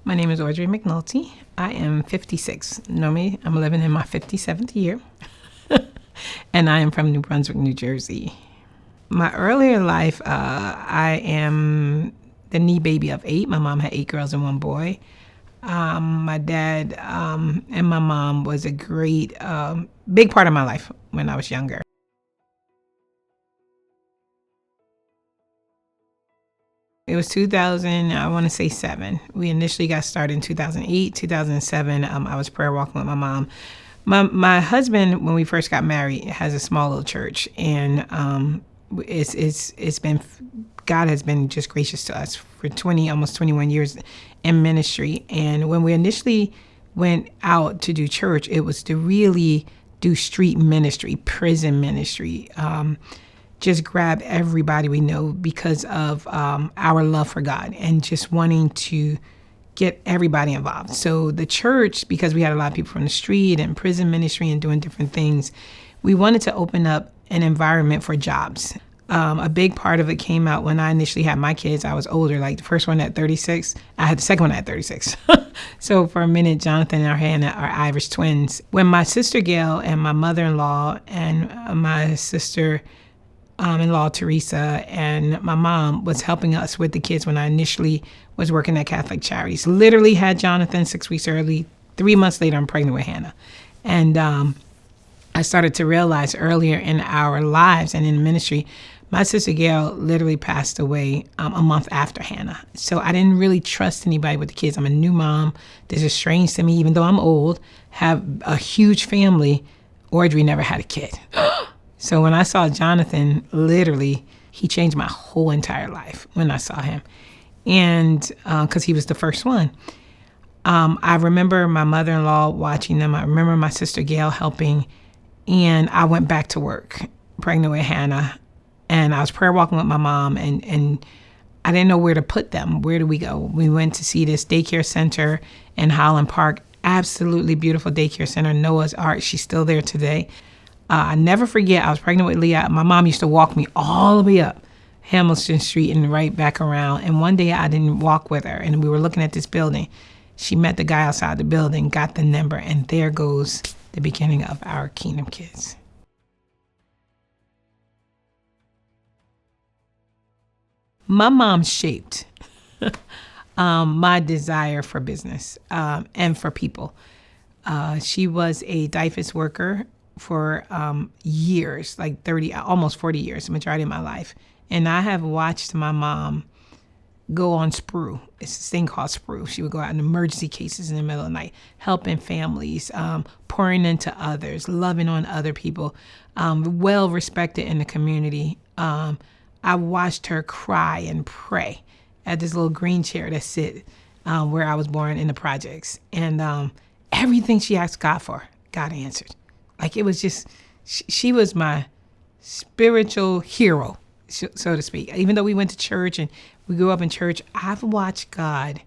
My name is Audrey McNulty. I am 56. Normally, I'm living in my 57th year. And I am from New Brunswick, New Jersey. My earlier life, I am the knee baby of 8. My mom had 8 girls and 1 boy. My dad and my mom was a great, big part of my life when I was younger. It was 2000, I want to say 7. We initially got started in 2008, 2007. I was prayer walking with my mom. My husband, when we first got married, has a small little church, and it's been, God has been just gracious to us for almost 21 years in ministry. And when we initially went out to do church, it was to really do street ministry, prison ministry. Just grab everybody we know because of our love for God and just wanting to get everybody involved. So the church, because we had a lot of people from the street and prison ministry and doing different things, we wanted to open up an environment for jobs. A big part of it came out when I initially had my kids. I was older, like the first one at 36. I had the second one at 36. So for a minute, Jonathan and Hannah are Irish twins. When my sister Gail and my mother-in-law and my sister in-law Teresa and my mom was helping us with the kids when I initially was working at Catholic Charities. Literally had Jonathan 6 weeks early. 3 months later, I'm pregnant with Hannah. And I started to realize earlier in our lives and in ministry, my sister Gail literally passed away a month after Hannah. So I didn't really trust anybody with the kids. I'm a new mom. This is strange to me, even though I'm old, have a huge family. Audrey never had a kid. So when I saw Jonathan, literally, he changed my whole entire life when I saw him. And because he was the first one. I remember my mother-in-law watching them. I remember my sister Gail helping. And I went back to work, pregnant with Hannah. And I was prayer walking with my mom. And I didn't know where to put them. Where do we go? We went to see this daycare center in Highland Park. Absolutely beautiful daycare center. Noah's Ark. She's still there today. I never forget, I was pregnant with Leah. My mom used to walk me all the way up Hamilton Street and right back around. And one day I didn't walk with her, and we were looking at this building. She met the guy outside the building, got the number, and there goes the beginning of our Kingdom Kids. My mom shaped my desire for business and for people. She was a DIFAS worker for years, like 30, almost 40 years, the majority of my life. And I have watched my mom go on sprue. It's this thing called sprue. She would go out in emergency cases in the middle of the night, helping families, pouring into others, loving on other people, well respected in the community. I watched her cry and pray at this little green chair that sit where I was born in the projects. And everything she asked God for, God answered. Like it was just, she was my spiritual hero, so to speak. Even though we went to church and we grew up in church, I've watched God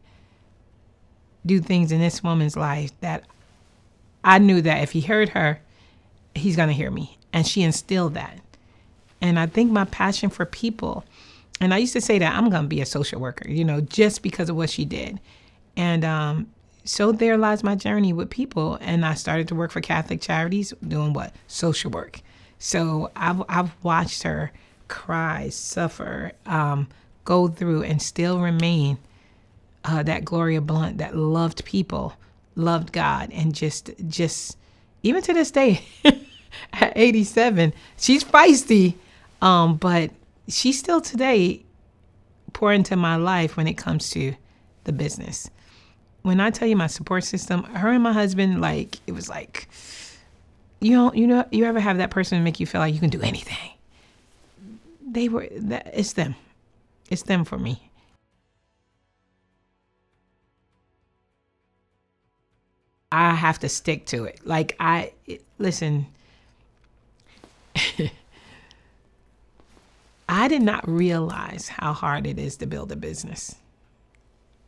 do things in this woman's life that I knew that if he heard her, he's going to hear me. And she instilled that. And I think my passion for people, and I used to say that I'm going to be a social worker, just because of what she did. And so there lies my journey with people. And I started to work for Catholic Charities doing what? Social work. So I've watched her cry, suffer, go through and still remain that Gloria Blunt that loved people, loved God. And just even to this day, at 87, she's feisty, but she's still today pour into my life when it comes to the business. When I tell you my support system, her and my husband, it was like, you ever have that person make you feel like you can do anything? It's them. It's them for me. I have to stick to it. Listen, I did not realize how hard it is to build a business.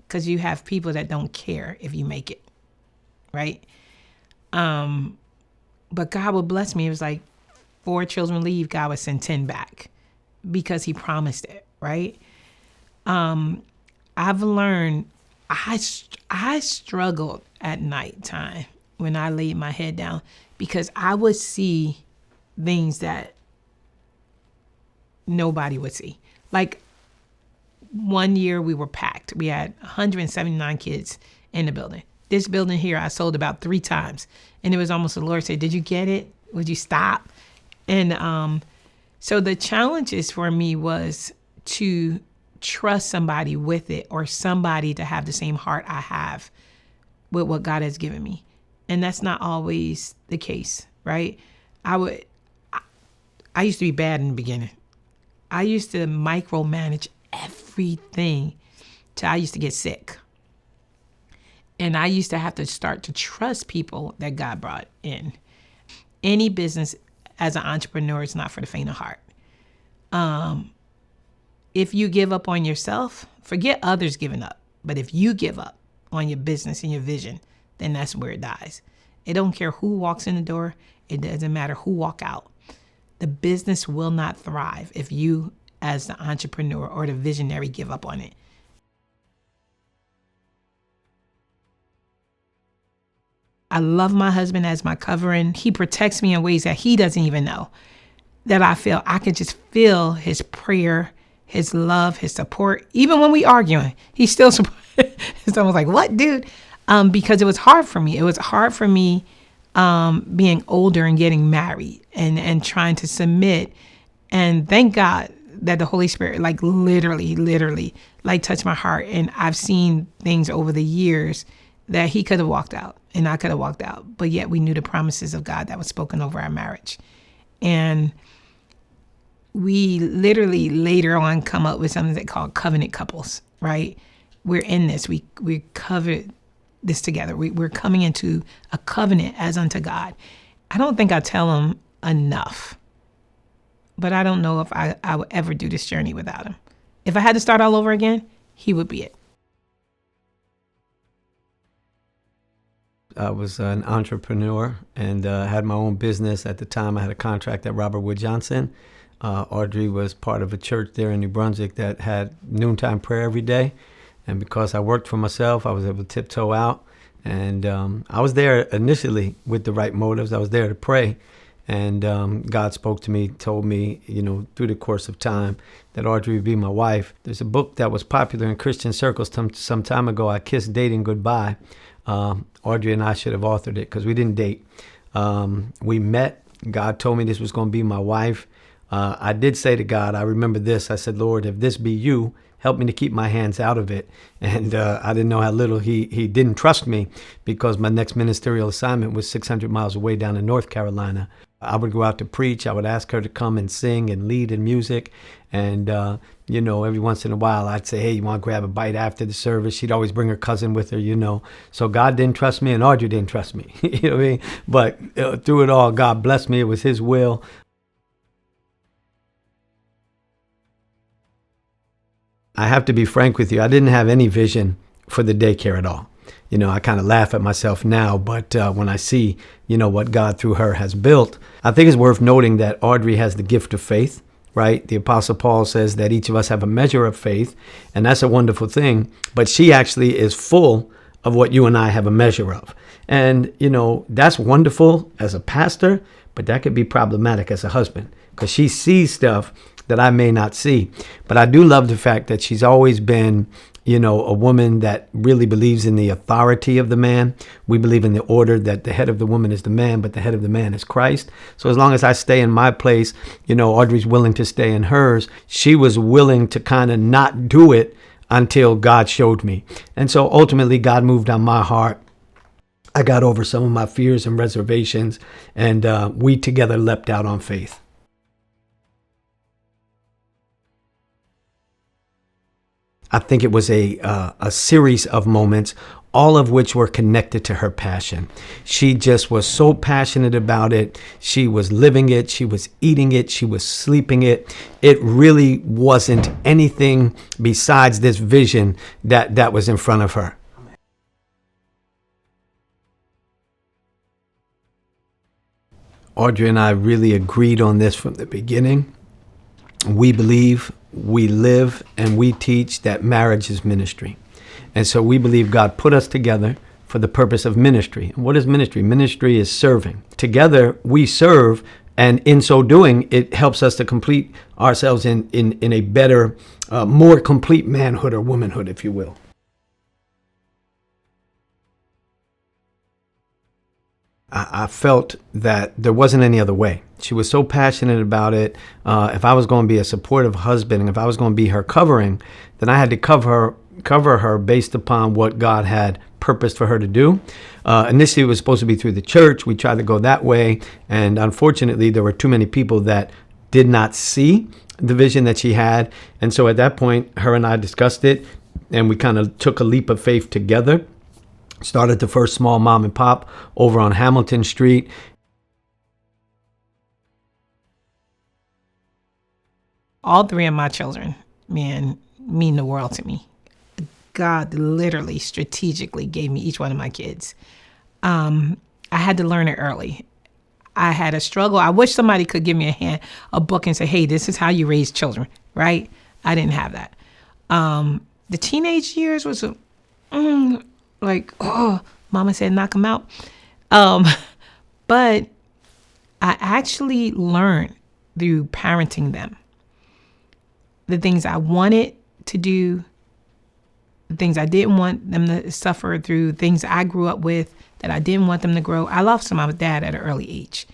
Because you have people that don't care if you make it, right? But God will bless me. It was like 4 children leave, God would send 10 back because he promised it, right? I've learned I struggled at nighttime when I laid my head down because I would see things that nobody would see. Like one year we were packed. We had 179 kids in the building. This building here I sold about 3 times. And it was almost the Lord said, did you get it? Would you stop? And so the challenges for me was to trust somebody with it, or somebody to have the same heart I have with what God has given me. And that's not always the case, right? I used to be bad in the beginning. I used to micromanage everything till I used to get sick. And I used to have to start to trust people that God brought in. Any business as an entrepreneur is not for the faint of heart. If you give up on yourself, forget others giving up. But if you give up on your business and your vision, then that's where it dies. It don't care who walks in the door. It doesn't matter who walk out. The business will not thrive if you, as the entrepreneur or the visionary, give up on it. I love my husband as my covering. He protects me in ways that he doesn't even know. That I could just feel his prayer, his love, his support. Even when we arguing, he still support. Someone's like, what, dude? Because it was hard for me. It was hard for me being older and getting married and trying to submit. And thank God that the Holy Spirit, like literally, like touched my heart. And I've seen things over the years that he could have walked out and I could have walked out. But yet we knew the promises of God that was spoken over our marriage. And we literally later on come up with something they call covenant couples, right? We're in this. We covered this together. We're coming into a covenant as unto God. I don't think I tell him enough, but I don't know if I would ever do this journey without him. If I had to start all over again, he would be it. I was an entrepreneur and had my own business. At the time, I had a contract at Robert Wood Johnson. Audrey was part of a church there in New Brunswick that had noontime prayer every day. And because I worked for myself, I was able to tiptoe out. And I was there initially with the right motives. I was there to pray. And God spoke to me, told me, through the course of time that Audrey would be my wife. There's a book that was popular in Christian circles some time ago, I Kissed Dating Goodbye. Audrey and I should have authored it because we didn't date. We met. God told me this was going to be my wife. I did say to God, I remember this. I said, Lord, if this be you, help me to keep my hands out of it. And I didn't know how little he didn't trust me, because my next ministerial assignment was 600 miles away down in North Carolina. I would go out to preach. I would ask her to come and sing and lead in music. And, every once in a while I'd say, hey, you want to grab a bite after the service? She'd always bring her cousin with her, So God didn't trust me and Audrey didn't trust me. You know what I mean? But through it all, God blessed me. It was his will. I have to be frank with you. I didn't have any vision for the daycare at all. I kind of laugh at myself now, but when I see, what God through her has built, I think it's worth noting that Audrey has the gift of faith, right? The Apostle Paul says that each of us have a measure of faith, and that's a wonderful thing. But she actually is full of what you and I have a measure of. And, that's wonderful as a pastor, but that could be problematic as a husband, because she sees stuff that I may not see. But I do love the fact that she's always been, a woman that really believes in the authority of the man. We believe in the order that the head of the woman is the man, but the head of the man is Christ. So as long as I stay in my place, Audrey's willing to stay in hers. She was willing to kind of not do it until God showed me. And so ultimately God moved on my heart. I got over some of my fears and reservations, and we together leapt out on faith. I think it was a series of moments, all of which were connected to her passion. She just was so passionate about it. She was living it. She was eating it. She was sleeping it. It really wasn't anything besides this vision that was in front of her. Audrey and I really agreed on this from the beginning. We believe, we live, and we teach that marriage is ministry. And so we believe God put us together for the purpose of ministry. And what is ministry? Ministry is serving. Together we serve, and in so doing, it helps us to complete ourselves in a better, more complete manhood or womanhood, if you will. I felt that there wasn't any other way. She was so passionate about it. If I was going to be a supportive husband, and if I was going to be her covering, then I had to cover her based upon what God had purposed for her to do. Initially, it was supposed to be through the church. We tried to go that way. And unfortunately, there were too many people that did not see the vision that she had. And so at that point, her and I discussed it, and we kind of took a leap of faith together. Started the first small mom and pop over on Hamilton Street. All three of my children, man, mean the world to me. God literally strategically gave me each one of my kids. I had to learn it early. I had a struggle. I wish somebody could give me a book and say, hey, this is how you raise children, right? I didn't have that. The teenage years was like, oh, mama said knock them out. But I actually learned through parenting them the things I wanted to do, the things I didn't want them to suffer through, things I grew up with that I didn't want them to grow. I lost my dad at an early age.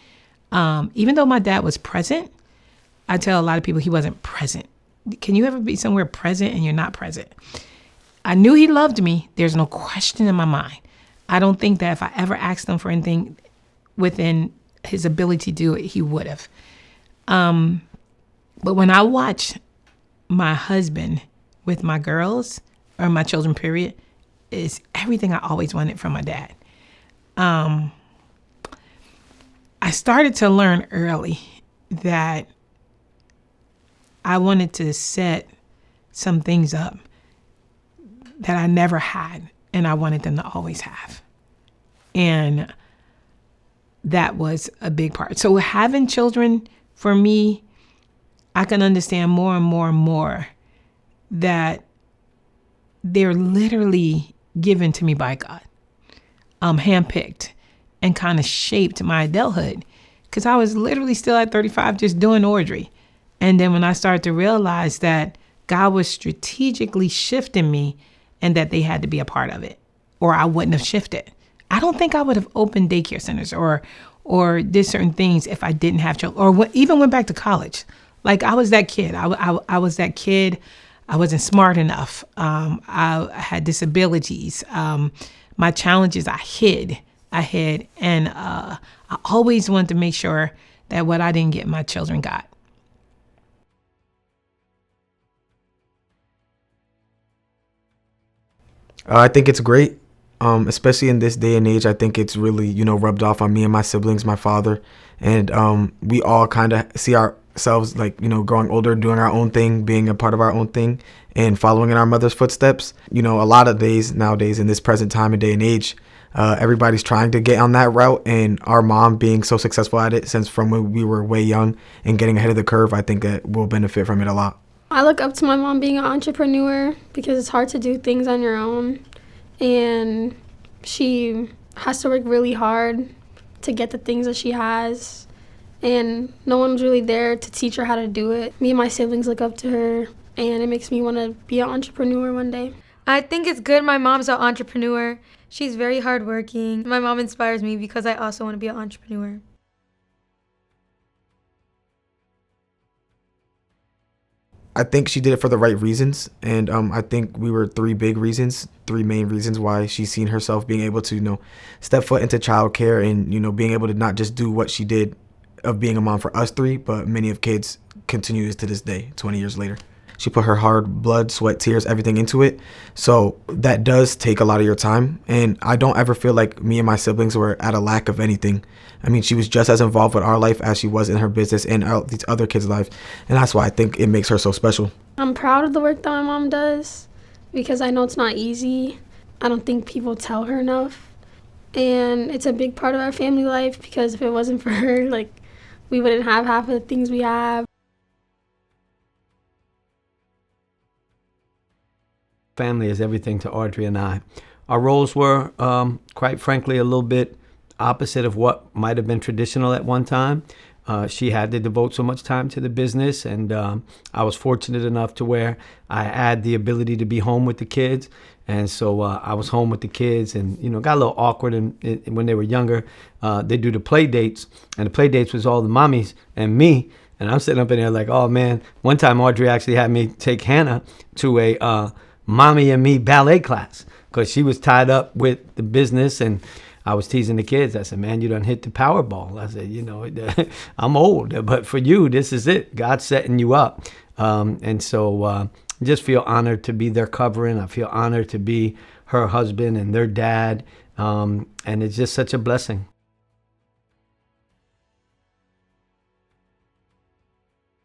Even though my dad was present, I tell a lot of people he wasn't present. Can you ever be somewhere present and you're not present? I knew he loved me. There's no question in my mind. I don't think that if I ever asked him for anything within his ability to do it, he would have. But when I watch my husband with my girls, or my children, period, is everything I always wanted from my dad. I started to learn early that I wanted to set some things up that I never had, and I wanted them to always have. And that was a big part. So having children, for me, I can understand more and more and more that they're literally given to me by God, handpicked, and kind of shaped my adulthood. Because I was literally still at 35 just doing Audrey. And then when I started to realize that God was strategically shifting me and that they had to be a part of it, or I wouldn't have shifted. I don't think I would have opened daycare centers or did certain things if I didn't have children, or even went back to college. Like I was that kid. I was that kid. I wasn't smart enough. I had disabilities. My challenges I hid. And I always wanted to make sure that what I didn't get, my children got. I think it's great, especially in this day and age. I think it's really, rubbed off on me and my siblings, my father, and we all kind of see ourselves like, growing older, doing our own thing, being a part of our own thing, and following in our mother's footsteps. A lot of days nowadays in this present time and day and age, everybody's trying to get on that route, and our mom being so successful at it since from when we were way young and getting ahead of the curve, I think that we'll benefit from it a lot. I look up to my mom being an entrepreneur because it's hard to do things on your own, and she has to work really hard to get the things that she has, and no one's really there to teach her how to do it. Me and my siblings look up to her, and it makes me want to be an entrepreneur one day. I think it's good my mom's an entrepreneur. She's very hardworking. My mom inspires me because I also want to be an entrepreneur. I think she did it for the right reasons, and I think we were three main reasons why she's seen herself being able to, step foot into childcare and, being able to not just do what she did of being a mom for us three, but many of kids continues to this day, 20 years later. She put her hard blood, sweat, tears, everything into it. So that does take a lot of your time. And I don't ever feel like me and my siblings were at a lack of anything. I mean, she was just as involved with our life as she was in her business and these other kids' lives. And that's why I think it makes her so special. I'm proud of the work that my mom does because I know it's not easy. I don't think people tell her enough. And it's a big part of our family life because if it wasn't for her, we wouldn't have half of the things we have. family is everything to Audrey and I. Our roles were, quite frankly, a little bit opposite of what might have been traditional at one time. She had to devote so much time to the business, and I was fortunate enough to where I had the ability to be home with the kids. And so I was home with the kids, and got a little awkward. And when they were younger, they do the play dates, and the play dates was all the mommies and me. And I'm sitting up in there like, oh man. One time Audrey actually had me take Hannah to a mommy and me ballet class because she was tied up with the business, and I was teasing the kids. I said, man, you done hit the Powerball. I said, I'm old, but for you, this is it. God's setting you up. And so just feel honored to be their covering. I feel honored to be her husband and their dad. And it's just such a blessing.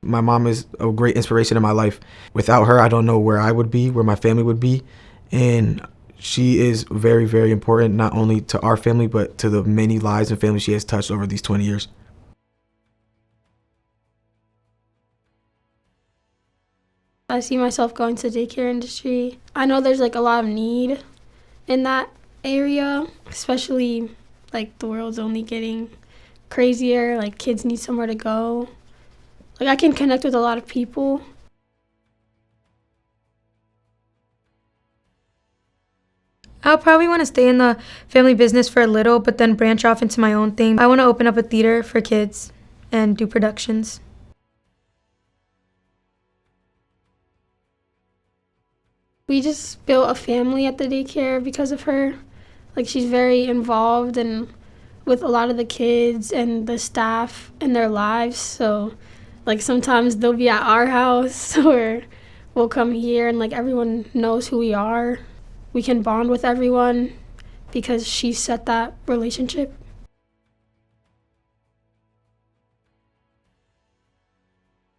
My mom is a great inspiration in my life. Without her, I don't know where I would be, where my family would be. And she is very, very important, not only to our family, but to the many lives and families she has touched over these 20 years. I see myself going to the daycare industry. I know there's like a lot of need in that area, especially like the world's only getting crazier. Like kids need somewhere to go. Like I can connect with a lot of people. I'll probably want to stay in the family business for a little, but then branch off into my own thing. I want to open up a theater for kids and do productions. We just built a family at the daycare because of her. Like she's very involved and with a lot of the kids and the staff and their lives. So like sometimes they'll be at our house or we'll come here and like everyone knows who we are. We can bond with everyone because she set that relationship.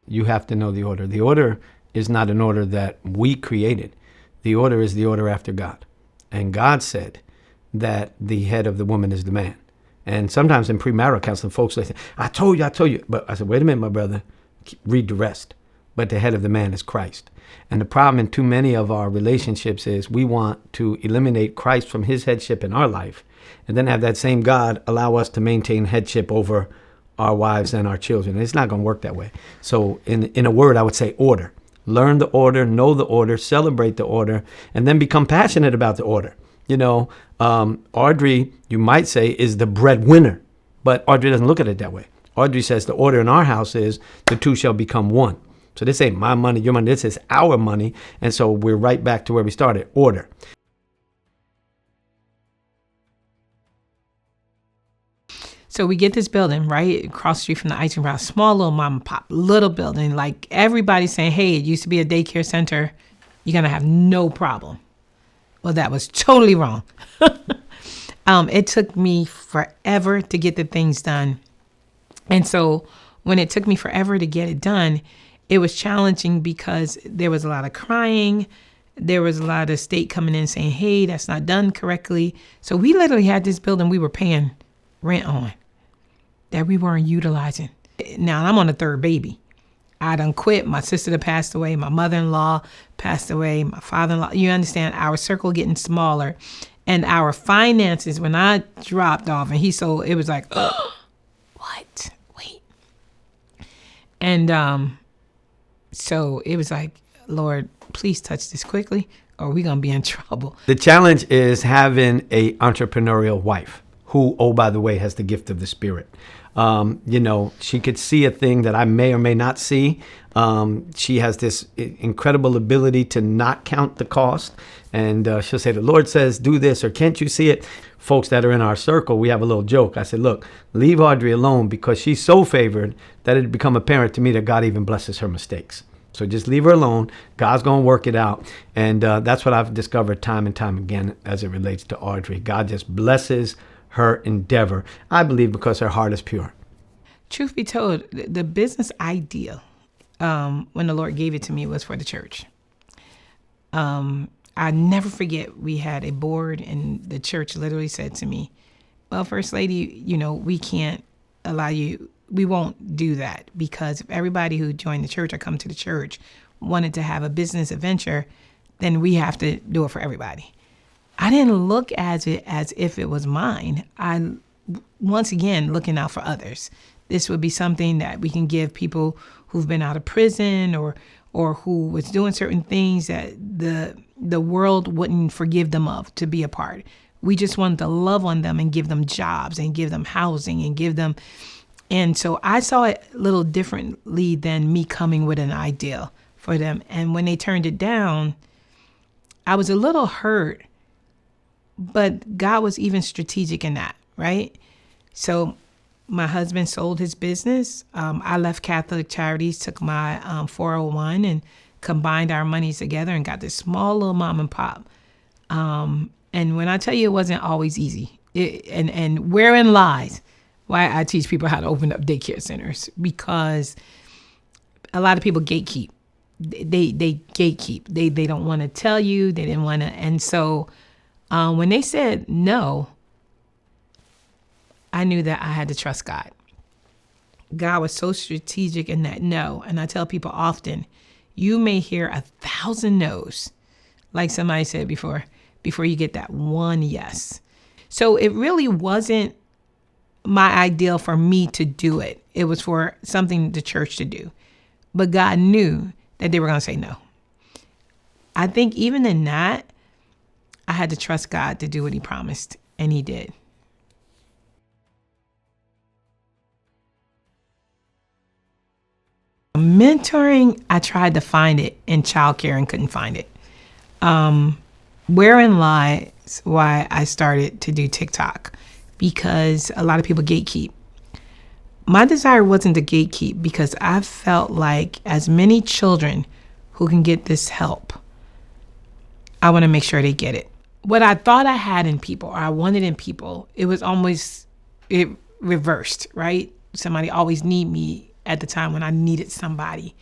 You have to know the order. The order is not an order that we created. The order is the order after God. And God said that the head of the woman is the man. And sometimes in premarital counseling, folks say, I told you. But I said, wait a minute, my brother, read the rest. But the head of the man is Christ. And the problem in too many of our relationships is we want to eliminate Christ from his headship in our life and then have that same God allow us to maintain headship over our wives and our children. It's not going to work that way. So in a word, I would say order. Learn the order, know the order, celebrate the order, and then become passionate about the order. Audrey, you might say, is the breadwinner, but Audrey doesn't look at it that way. Audrey says the order in our house is the two shall become one. So this ain't my money, your money, this is our money. And so we're right back to where we started, order. So we get this building right across the street from the ice cream house, small little mom and pop, little building. Like everybody's saying, hey, it used to be a daycare center. You're going to have no problem. Well, that was totally wrong. It took me forever to get the things done. And so when it took me forever to get it done, it was challenging because there was a lot of crying. There was a lot of state coming in saying, hey, that's not done correctly. So we literally had this building we were paying rent on that we weren't utilizing. Now I'm on the third baby. I done quit. My sister that passed away. My mother-in-law passed away. My father-in-law. You understand, our circle getting smaller. And our finances, when I dropped off and it was like, oh, what? Wait. And so it was like, Lord, please touch this quickly or we're going to be in trouble. The challenge is having a entrepreneurial wife who, oh, by the way, has the gift of the Spirit. She could see a thing that I may or may not see. She has this incredible ability to not count the cost. And she'll say, the Lord says, do this, or can't you see it? Folks that are in our circle, we have a little joke. I said, look, leave Audrey alone because she's so favored that it become apparent to me that God even blesses her mistakes. So just leave her alone. God's going to work it out. And that's what I've discovered time and time again as it relates to Audrey. God just blesses her endeavor, I believe, because her heart is pure. Truth be told, the business idea, when the Lord gave it to me, was for the church. I never forget, we had a board and the church literally said to me, well, First Lady, we can't allow you, we won't do that because if everybody who joined the church or come to the church wanted to have a business adventure, then we have to do it for everybody. I didn't look at it as if it was mine. I, once again, looking out for others. This would be something that we can give people who've been out of prison or who was doing certain things that the world wouldn't forgive them of, to be a part. We just wanted to love on them and give them jobs and give them housing and give them. And so I saw it a little differently than me coming with an ideal for them. And when they turned it down, I was a little hurt, but God was even strategic in that, right? So my husband sold his business. I left Catholic Charities, took my 401 and combined our monies together and got this small little mom and pop. And when I tell you it wasn't always easy, and wherein lies why I teach people how to open up daycare centers, because a lot of people gatekeep. They gatekeep. They don't want to tell you. They didn't want to. And so when they said no, I knew that I had to trust God. God was so strategic in that no. And I tell people often, you may hear 1,000 no's, like somebody said before you get that one yes. So it really wasn't my ideal for me to do it. It was for something the church to do. But God knew that they were going to say no. I think even in that, I had to trust God to do what he promised, and he did. Mentoring, I tried to find it in childcare and couldn't find it. Wherein lies why I started to do TikTok, because a lot of people gatekeep. My desire wasn't to gatekeep because I felt like as many children who can get this help, I want to make sure they get it. What I thought I had in people, or I wanted in people, it was almost it reversed, right? Somebody always need me at the time when I needed somebody.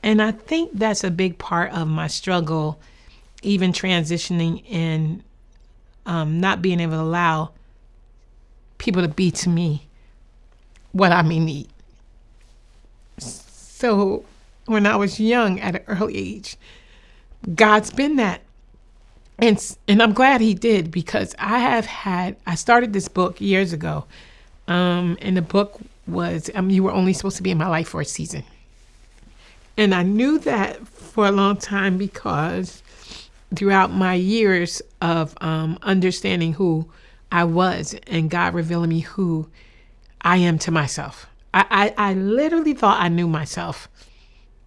And I think that's a big part of my struggle, even transitioning in not being able to allow people to be to me what I may need. So when I was young at an early age, God's been that. And I'm glad he did, because I started this book years ago. And the book was, you were only supposed to be in my life for a season. And I knew that for a long time because throughout my years of understanding who I was and God revealing me who I am to myself. I literally thought I knew myself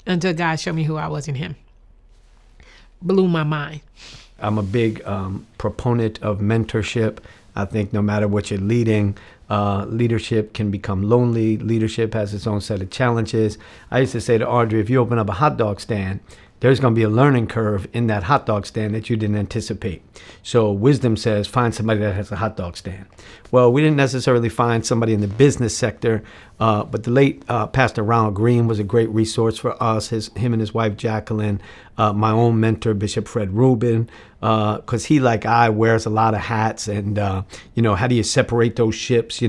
until God showed me who I was in him. Blew my mind. I'm a big proponent of mentorship. I think no matter what you're leading, leadership can become lonely. Leadership has its own set of challenges. I used to say to Audrey, if you open up a hot dog stand, there's going to be a learning curve in that hot dog stand that you didn't anticipate. So wisdom says, find somebody that has a hot dog stand. Well, we didn't necessarily find somebody in the business sector, but the late Pastor Ronald Green was a great resource for us, him and his wife, Jacqueline, my own mentor, Bishop Fred Rubin, because he, like I, wears a lot of hats. And, how do you separate those ships,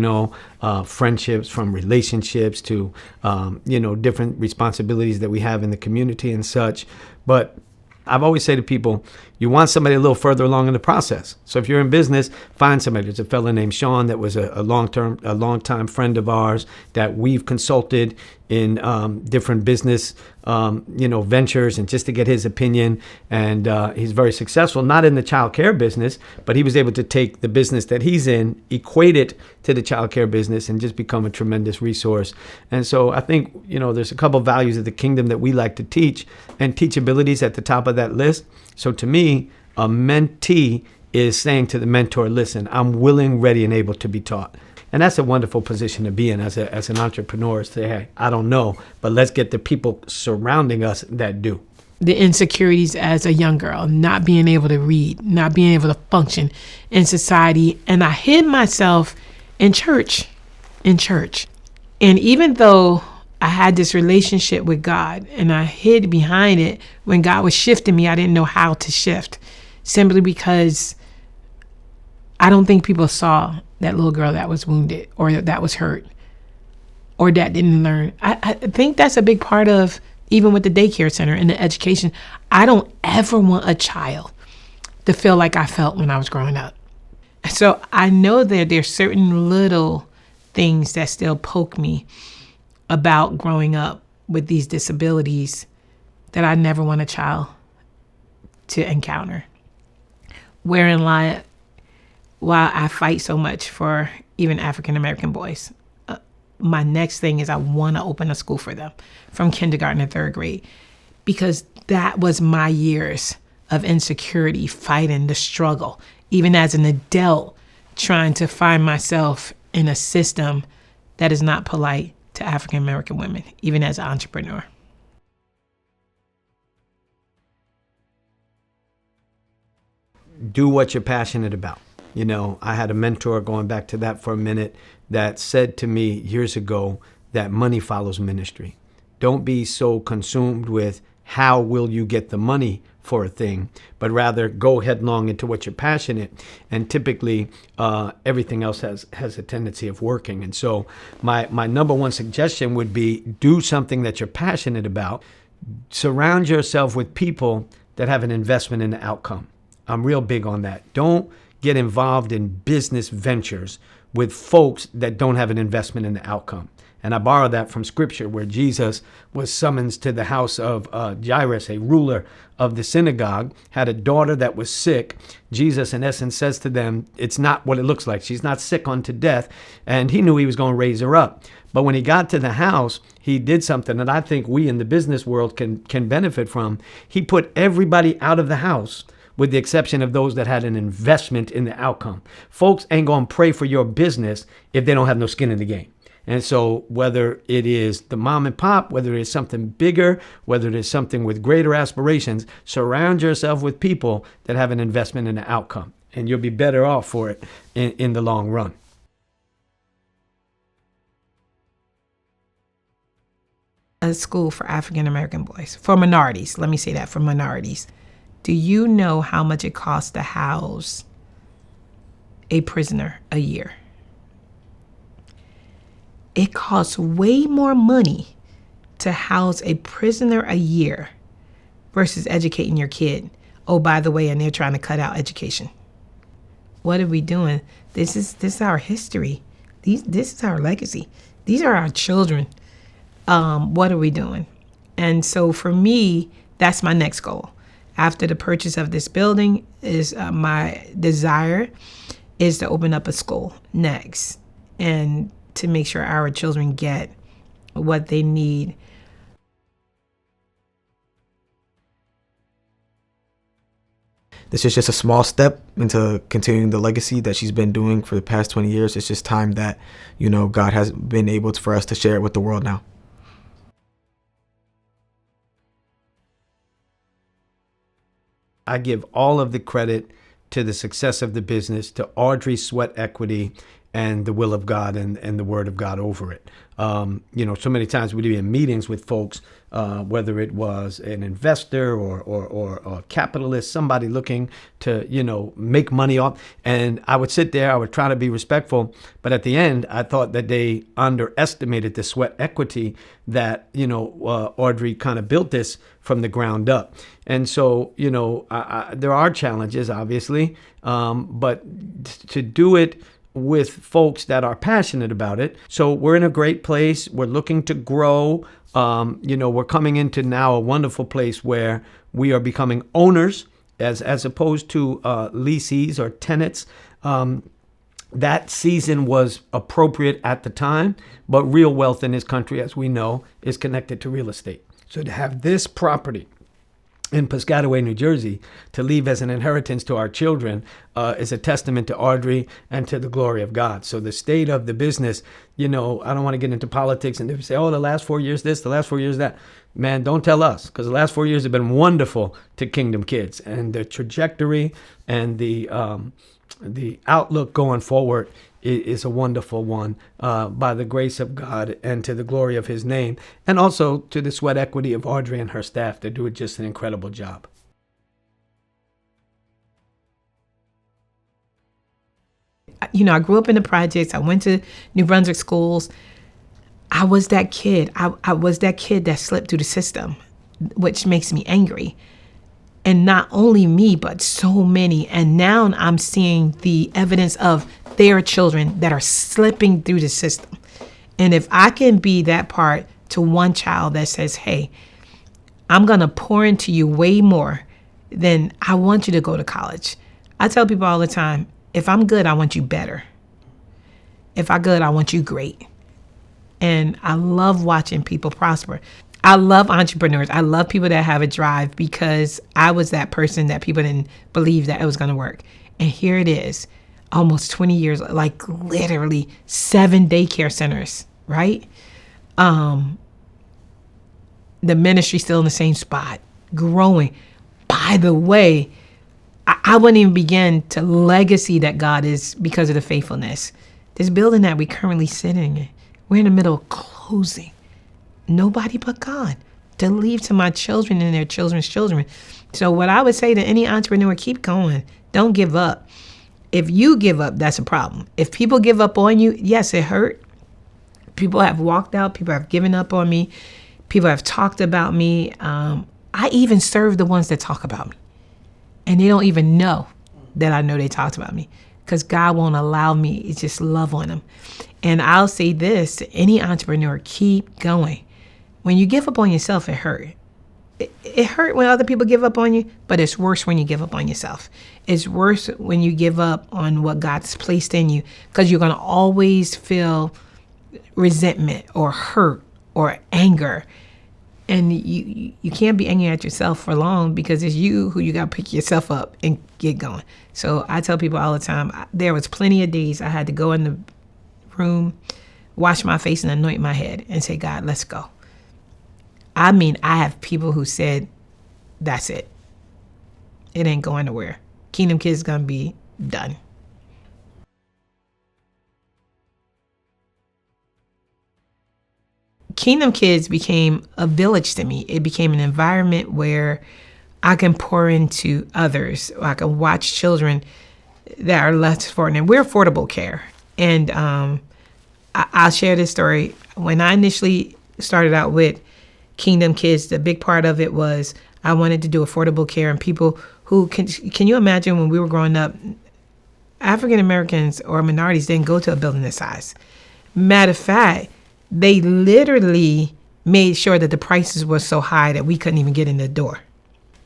friendships from relationships to, different responsibilities that we have in the community and such. But I've always said to people, you want somebody a little further along in the process. So if you're in business, find somebody. There's a fellow named Sean that was a long-time friend of ours that we've consulted in different business, ventures, and just to get his opinion. And he's very successful, not in the child care business, but he was able to take the business that he's in, equate it to the child care business, and just become a tremendous resource. And so I think, there's a couple of values of the kingdom that we like to teach, and teachability is at the top of that list. So to me, a mentee is saying to the mentor, listen, I'm willing, ready, and able to be taught. And that's a wonderful position to be in as an entrepreneur, is say, hey, I don't know, but let's get the people surrounding us that do. The insecurities as a young girl, not being able to read, not being able to function in society. And I hid myself in church. And even though I had this relationship with God and I hid behind it, when God was shifting me, I didn't know how to shift, simply because I don't think people saw that little girl that was wounded or that was hurt or that didn't learn. I think that's a big part of even with the daycare center and the education. I don't ever want a child to feel like I felt when I was growing up. So I know that there's certain little things that still poke me about growing up with these disabilities that I never want a child to encounter. Wherein lie, while I fight so much for even African American boys, my next thing is I want to open a school for them from kindergarten to third grade, because that was my years of insecurity, fighting the struggle, even as an adult, trying to find myself in a system that is not polite to African American women, even as an entrepreneur. Do what you're passionate about. I had a mentor, going back to that for a minute, that said to me years ago that money follows ministry. Don't be so consumed with how will you get the money for a thing, but rather go headlong into what you're passionate. And typically, everything else has a tendency of working. And so my number one suggestion would be do something that you're passionate about. Surround yourself with people that have an investment in the outcome. I'm real big on that. Don't get involved in business ventures with folks that don't have an investment in the outcome. And I borrow that from scripture, where Jesus was summoned to the house of Jairus, a ruler of the synagogue, had a daughter that was sick. Jesus, in essence, says to them, it's not what it looks like. She's not sick unto death. And he knew he was going to raise her up. But when he got to the house, he did something that I think we in the business world can benefit from. He put everybody out of the house, with the exception of those that had an investment in the outcome. Folks ain't going to pray for your business if they don't have no skin in the game. And so whether it is the mom and pop, whether it is something bigger, whether it is something with greater aspirations, surround yourself with people that have an investment in the outcome, and you'll be better off for it in the long run. A school for African American boys, for minorities. Let me say that, for minorities. Do you know how much it costs to house a prisoner a year? It costs way more money to house a prisoner a year versus educating your kid. Oh, by the way, and they're trying to cut out education. What are we doing? This is our history. This is our legacy. These are our children. What are we doing? And so for me, that's my next goal. After the purchase of this building, is my desire is to open up a school next, and to make sure our children get what they need. This is just a small step into continuing the legacy that she's been doing for the past 20 years. It's just time that, God has been able for us to share it with the world now. I give all of the credit to the success of the business to Audrey Sweat Equity and the will of God and the word of God over it. So many times we'd be in meetings with folks, whether it was an investor or a capitalist, somebody looking to, make money off. And I would sit there, I would try to be respectful. But at the end, I thought that they underestimated the sweat equity that, Audrey kind of built this from the ground up. And so, there are challenges, obviously, but to do it with folks that are passionate about it. So we're in a great place. We're looking to grow. We're coming into now a wonderful place where we are becoming owners as opposed to leasees or tenants. That season was appropriate at the time, but real wealth in this country, as we know, is connected to real estate. So to have this property in Piscataway, New Jersey, to leave as an inheritance to our children is a testament to Audrey and to the glory of God. So the state of the business, I don't want to get into politics and they say, oh, the last 4 years this, the last 4 years that. Man, don't tell us, because the last 4 years have been wonderful to Kingdom Kids, and the trajectory and the outlook going forward is a wonderful one, by the grace of God and to the glory of his name, and also to the sweat equity of Audrey and her staff. They do just an incredible job. I grew up in the projects. I went to New Brunswick schools. I was that kid. I was that kid that slipped through the system, which makes me angry. And not only me, but so many. And now I'm seeing the evidence of their children that are slipping through the system. And if I can be that part to one child that says, hey, I'm going to pour into you way more than I want you to go to college. I tell people all the time, if I'm good, I want you better. If I'm good, I want you great. And I love watching people prosper. I love entrepreneurs. I love people that have a drive because I was that person that people didn't believe that it was going to work. And here it is, almost 20 years, like literally 7 daycare centers, right? The ministry still in the same spot, growing. By the way, I wouldn't even begin to legacy that God is because of the faithfulness. This building that we currently sit in, we're in the middle of closing. Nobody but God to leave to my children and their children's children. So what I would say to any entrepreneur, keep going. Don't give up. If you give up, that's a problem. If people give up on you, yes, it hurt. People have walked out. People have given up on me. People have talked about me. I even serve the ones that talk about me. And they don't even know that I know they talked about me because God won't allow me to just love on them. And I'll say this to any entrepreneur, keep going. When you give up on yourself, it hurt. It hurt when other people give up on you, but it's worse when you give up on yourself. It's worse when you give up on what God's placed in you because you're going to always feel resentment or hurt or anger. And you can't be angry at yourself for long because it's you who you got to pick yourself up and get going. So I tell people all the time, there was plenty of days I had to go in the room, wash my face and anoint my head and say, God, let's go. I mean, I have people who said, that's it. It ain't going nowhere. Kingdom Kids is going to be done. Kingdom Kids became a village to me. It became an environment where I can pour into others. I can watch children that are less fortunate. We're affordable care. And I'll share this story. When I initially started out with Kingdom Kids, the big part of it was I wanted to do affordable care and people who can you imagine when we were growing up, African Americans or minorities didn't go to a building this size. Matter of fact, they literally made sure that the prices were so high that we couldn't even get in the door.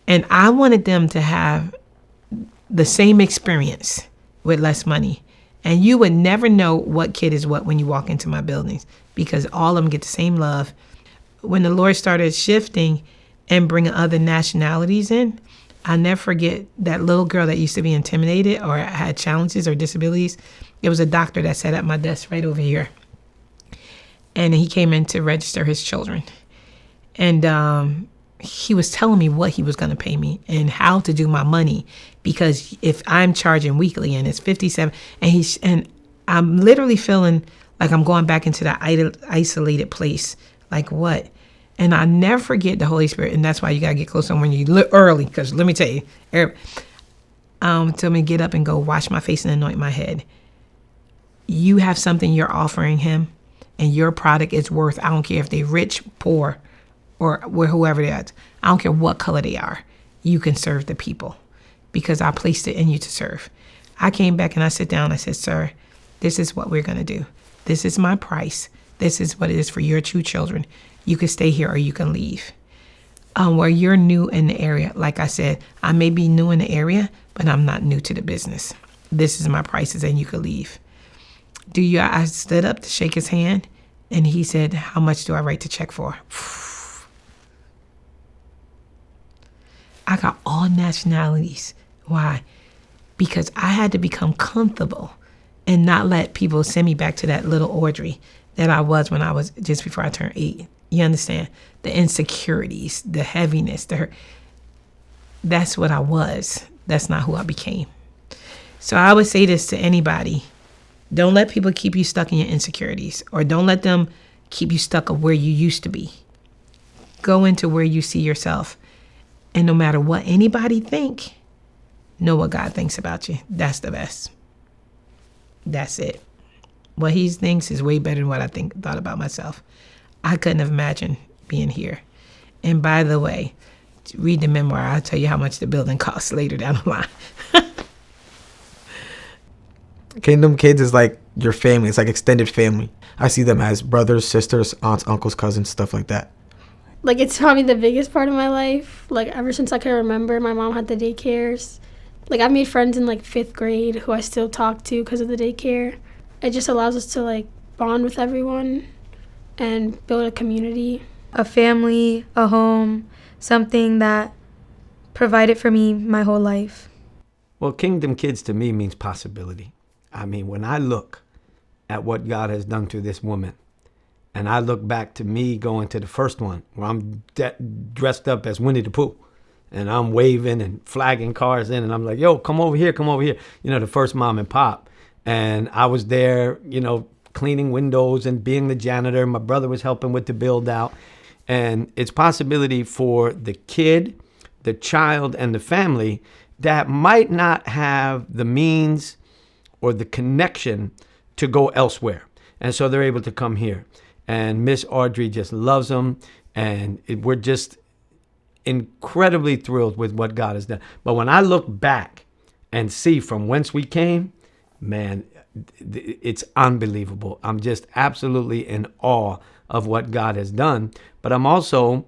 And I wanted them to have the same experience with less money. And you would never know what kid is what when you walk into my buildings because all of them get the same love. When the Lord started shifting and bringing other nationalities in, I'll never forget that little girl that used to be intimidated or had challenges or disabilities. It was a doctor that sat at my desk right over here. And he came in to register his children. And he was telling me what he was going to pay me and how to do my money. Because if I'm charging weekly and it's 57, and I'm literally feeling like I'm going back into that isolated place. Like what? And I never forget the Holy Spirit. And that's why you got to get close on when you look early. Because let me tell you, tell me to get up and go wash my face and anoint my head. You have something you're offering him. And your product is worth, I don't care if they're rich, poor, or whoever they are. I don't care what color they are. You can serve the people because I placed it in you to serve. I came back and I sit down. I said, sir, this is what we're going to do. This is my price. This is what it is for your 2 children. You can stay here or you can leave. Where you're new in the area, like I said, I may be new in the area, but I'm not new to the business. This is my prices and you can leave. I stood up to shake his hand and he said, how much do I write the check for? I got all nationalities. Why? Because I had to become comfortable and not let people send me back to that little Audrey that I was when I was just before I turned 8. You understand? The insecurities, the heaviness, the hurt. That's what I was. That's not who I became. So I would say this to anybody. Don't let people keep you stuck in your insecurities, or don't let them keep you stuck of where you used to be. Go into where you see yourself. And no matter what anybody think, know what God thinks about you. That's the best. That's it. What he thinks is way better than what I thought about myself. I couldn't have imagined being here. And by the way, read the memoir. I'll tell you how much the building costs later down the line. Kingdom Kids is like your family. It's like extended family. I see them as brothers, sisters, aunts, uncles, cousins, stuff like that. Like, it's probably the biggest part of my life. Like, ever since I can remember, my mom had the daycares. Like, I've made friends in, like, 5th grade who I still talk to because of the daycare. It just allows us to, like, bond with everyone and build a community. A family, a home, something that provided for me my whole life. Well, Kingdom Kids to me means possibility. I mean, when I look at what God has done to this woman, and I look back to me going to the first one where I'm dressed up as Winnie the Pooh, and I'm waving and flagging cars in, and I'm like, yo, come over here, come over here. You know, the first mom and pop. And I was there, you know, cleaning windows and being the janitor. My brother was helping with the build out. And it's possibility for the kid, the child, and the family that might not have the means or the connection to go elsewhere. And so they're able to come here. And Miss Audrey just loves them. And we're just incredibly thrilled with what God has done. But when I look back and see from whence we came, man, it's unbelievable. I'm just absolutely in awe of what God has done. But I'm also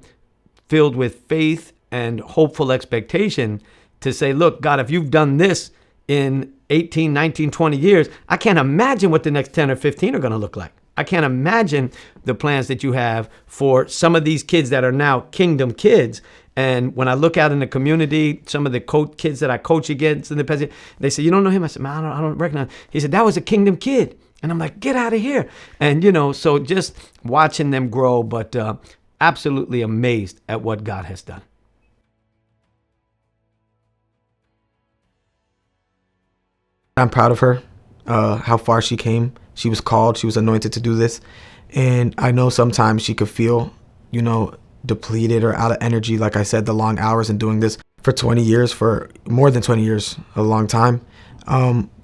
filled with faith and hopeful expectation to say, look, God, if you've done this in 18, 19, 20 years, I can't imagine what the next 10 or 15 are going to look like. I can't imagine the plans that you have for some of these kids that are now Kingdom Kids. And when I look out in the community, some of the kids that I coach against in the past, they say, you don't know him? I said, man, I don't recognize him. He said, that was a Kingdom Kid. And I'm like, get out of here. And, you know, so just watching them grow, but absolutely amazed at what God has done. I'm proud of her, how far she came. She was called, she was anointed to do this. And I know sometimes she could feel, you know, depleted or out of energy. Like I said, the long hours and doing this for 20 years, for more than 20 years, a long time.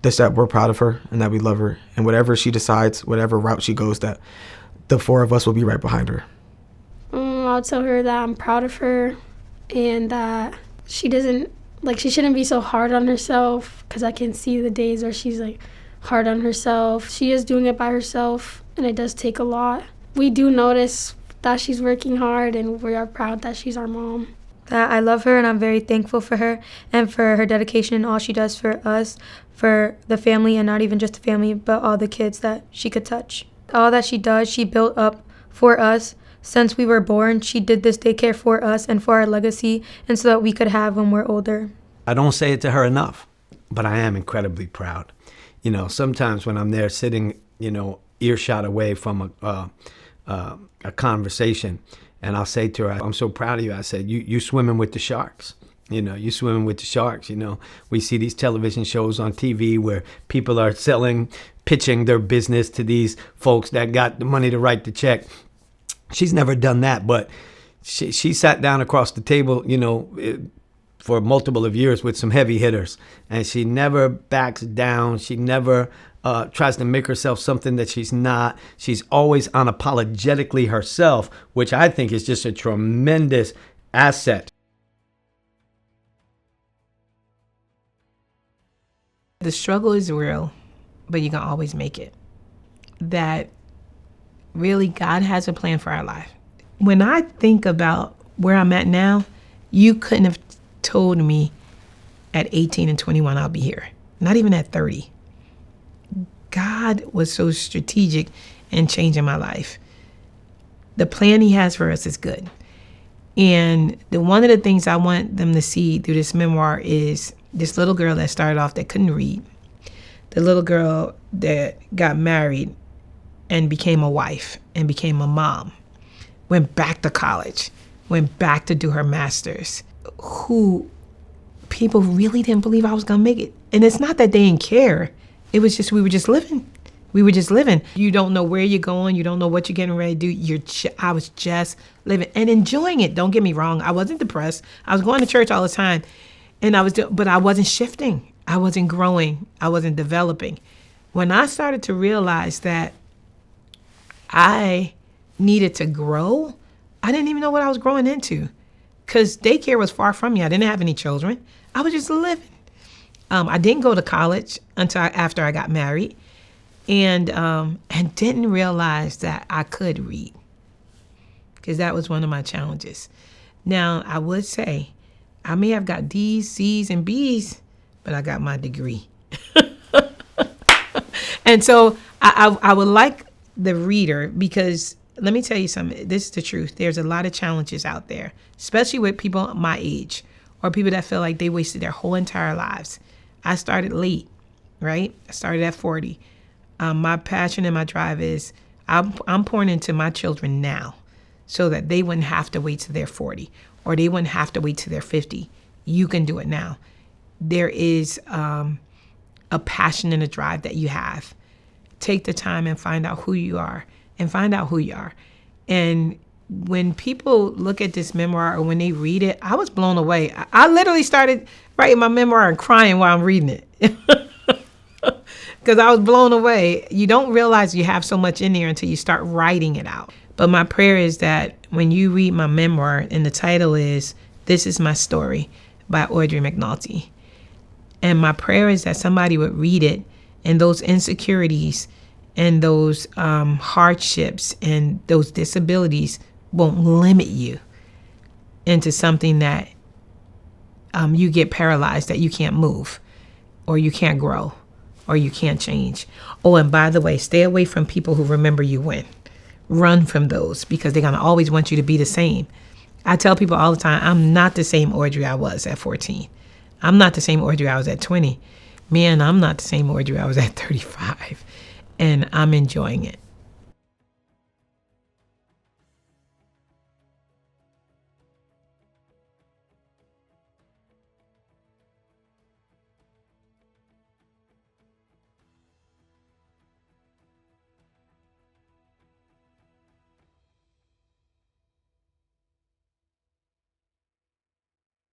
Just that we're proud of her and that we love her. And whatever she decides, whatever route she goes, that the 4 of us will be right behind her. I'll tell her that I'm proud of her and that she shouldn't be so hard on herself, because I can see the days where she's like hard on herself. She is doing it by herself and it does take a lot. We do notice that she's working hard and we are proud that she's our mom. That I love her and I'm very thankful for her and for her dedication and all she does for us, for the family, and not even just the family, but all the kids that she could touch. All that she does, she built up for us. Since we were born, she did this daycare for us and for our legacy, and so that we could have when we're older. I don't say it to her enough, but I am incredibly proud. You know, sometimes when I'm there sitting, you know, earshot away from a conversation, and I'll say to her, I'm so proud of you. I said, you swimming with the sharks. You know, you swimming with the sharks. You know, we see these television shows on TV where people are pitching their business to these folks that got the money to write the check. She's never done that, but she sat down across the table, you know, for multiple of years with some heavy hitters, and she never backs down. She never tries to make herself something that she's not. She's always unapologetically herself, which I think is just a tremendous asset. The struggle is real, but you can always make it. That really God has a plan for our life. When I think about where I'm at now, you couldn't have told me at 18 and 21 I'll be here. Not even at 30. God was so strategic in changing my life. The plan he has for us is good. And one of the things I want them to see through this memoir is this little girl that started off that couldn't read. The little girl that got married and became a wife and became a mom, went back to college, went back to do her master's, who people really didn't believe I was gonna make it. And it's not that they didn't care. It was just, we were just living. We were just living. You don't know where you're going. You don't know what you're getting ready to do. I was just living and enjoying it. Don't get me wrong. I wasn't depressed. I was going to church all the time, but I wasn't shifting. I wasn't growing. I wasn't developing. when I started to realize that I needed to grow, I didn't even know what I was growing into, because daycare was far from me. I didn't have any children. I was just living. I didn't go to college until after I got married, and didn't realize that I could read, because that was one of my challenges. Now, I would say I may have got D's, C's, and B's, but I got my degree. And so I would like the reader, because let me tell you something. This is the truth. There's a lot of challenges out there, especially with people my age or people that feel like they wasted their whole entire lives. I started late, right? I started at 40. My passion and my drive is I'm pouring into my children now so that they wouldn't have to wait till they're 40 or they wouldn't have to wait till they're 50. You can do it now. There is a passion and a drive that you have. Take the time and find out who you are, and find out who you are. And when people look at this memoir or when they read it, I was blown away. I literally started writing my memoir and crying while I'm reading it because I was blown away. You don't realize you have so much in there until you start writing it out. But my prayer is that when you read my memoir, and the title is This Is My Story by Audrey McNulty, and my prayer is that somebody would read it, and those insecurities and those hardships and those disabilities won't limit you into something that you get paralyzed, that you can't move or you can't grow or you can't change. Oh, and by the way, stay away from people who remember you when. Run from those, because they're going to always want you to be the same. I tell people all the time, I'm not the same Audrey I was at 14. I'm not the same Audrey I was at 20. Man, I'm not the same Audrey I was at 35. And I'm enjoying it.